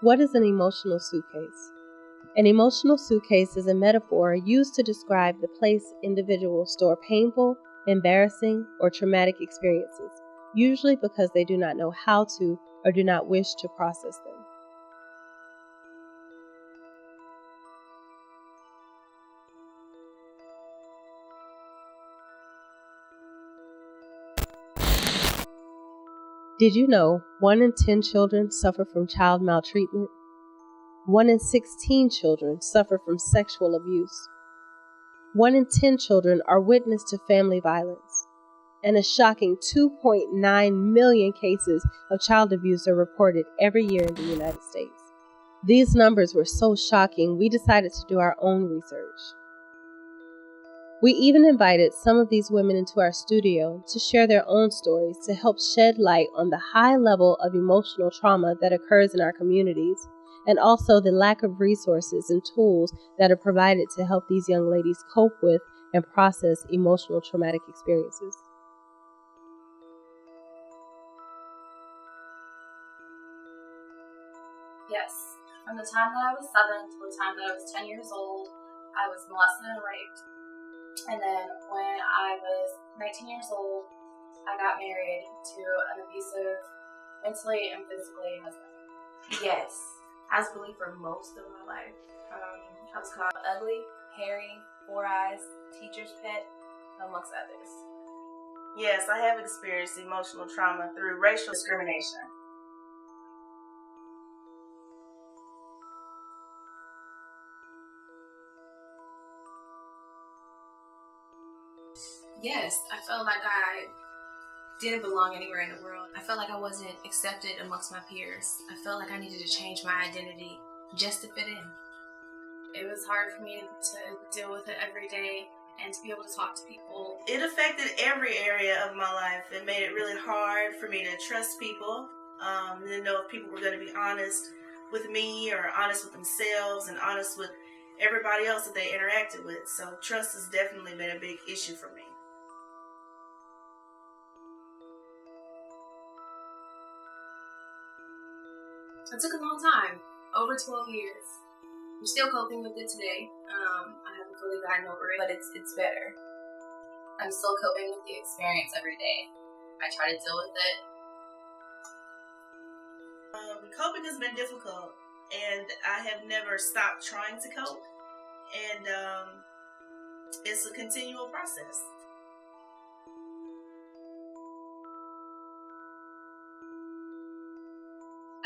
What is an emotional suitcase? An emotional suitcase is a metaphor used to describe the place individuals store painful, embarrassing, or traumatic experiences, usually because they do not know how to or do not wish to process them. Did you know 1 in 10 children suffer from child maltreatment? 1 in 16 children suffer from sexual abuse. 1 in 10 children are witness to family violence. And a shocking 2.9 million cases of child abuse are reported every year in the United States. These numbers were so shocking, we decided to do our own research. We even invited some of these women into our studio to share their own stories to help shed light on the high level of emotional trauma that occurs in our communities, and also the lack of resources and tools that are provided to help these young ladies cope with and process emotional traumatic experiences. Yes, from the time that I was 7 to the time that I was 10 years old, I was molested and raped. And then when I was 19 years old, I got married to an abusive, mentally and physically husband. Yes, I was bullied for most of my life. I was called ugly, hairy, 4 eyes, teacher's pet, amongst others. Yes, I have experienced emotional trauma through racial discrimination. Yes, I felt like I didn't belong anywhere in the world. I felt like I wasn't accepted amongst my peers. I felt like I needed to change my identity just to fit in. It was hard for me to deal with it every day and to be able to talk to people. It affected every area of my life. It made it really hard for me to trust people, to know if people were going to be honest with me or honest with themselves and honest with everybody else that they interacted with. So trust has definitely been a big issue for me. It took a long time, over 12 years. I'm still coping with it today. I haven't fully gotten over it, but it's better. I'm still coping with the experience every day. I try to deal with it. Coping has been difficult, and I have never stopped trying to cope, and it's a continual process.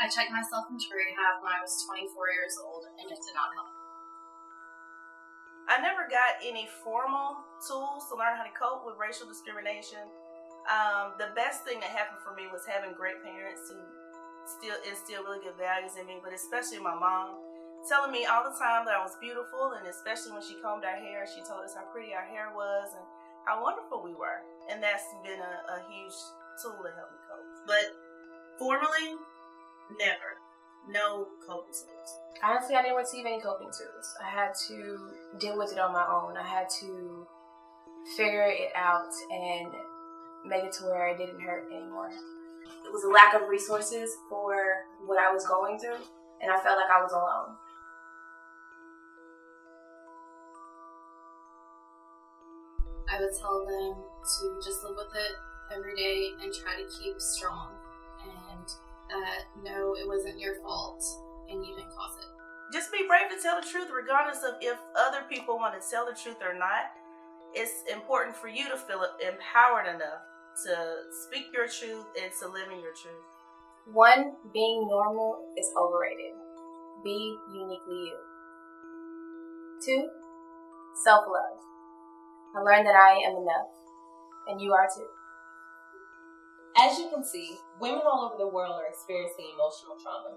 I checked myself into rehab when I was 24 years old, and it did not help. I never got any formal tools to learn how to cope with racial discrimination. The best thing that happened for me was having great parents who still instill really good values in me, but especially my mom, telling me all the time that I was beautiful, and especially when she combed our hair, she told us how pretty our hair was and how wonderful we were. And that's been a huge tool to help me cope. But formally, never. No coping tools. Honestly, I didn't receive any coping tools. I had to deal with it on my own. I had to figure it out and make it to where it didn't hurt anymore. It was a lack of resources for what I was going through, and I felt like I was alone. I would tell them to just live with it every day and try to keep strong, and that no, it wasn't your fault and you didn't cause it. Just be brave to tell the truth, regardless of if other people want to tell the truth or not. It's important for you to feel empowered enough to speak your truth and to live in your truth. 1, being normal is overrated. Be uniquely you. 2, self-love. I learned that I am enough, and you are too. As you can see, women all over the world are experiencing emotional trauma.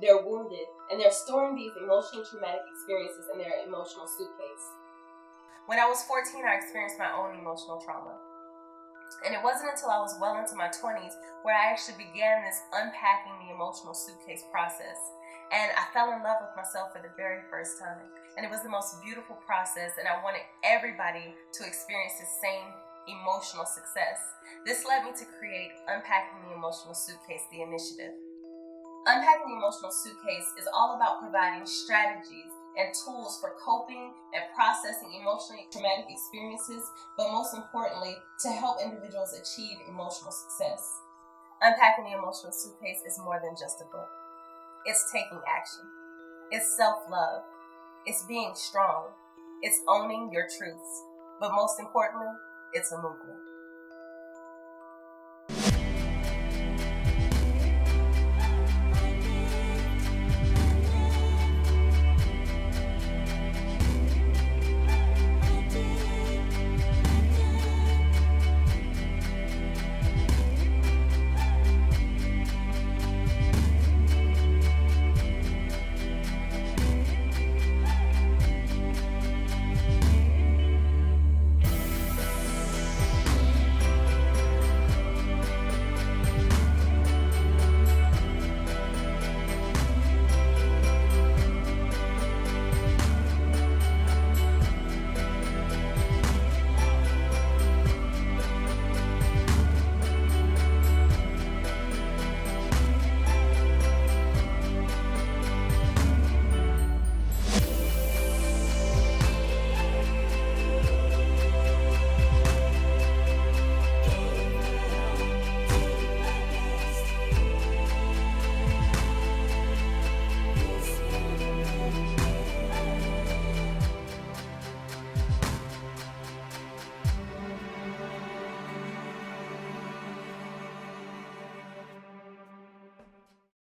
They're wounded, and they're storing these emotional traumatic experiences in their emotional suitcase. When I was 14, I experienced my own emotional trauma. And it wasn't until I was well into my 20s where I actually began this unpacking the emotional suitcase process. And I fell in love with myself for the very first time. And it was the most beautiful process, and I wanted everybody to experience the same emotional success. This led me to create Unpacking the Emotional Suitcase, the initiative. Unpacking the Emotional Suitcase is all about providing strategies and tools for coping and processing emotionally traumatic experiences, but most importantly, to help individuals achieve emotional success. Unpacking the Emotional Suitcase is more than just a book. It's taking action. It's self-love. It's being strong. It's owning your truths. But most importantly, it's a movement.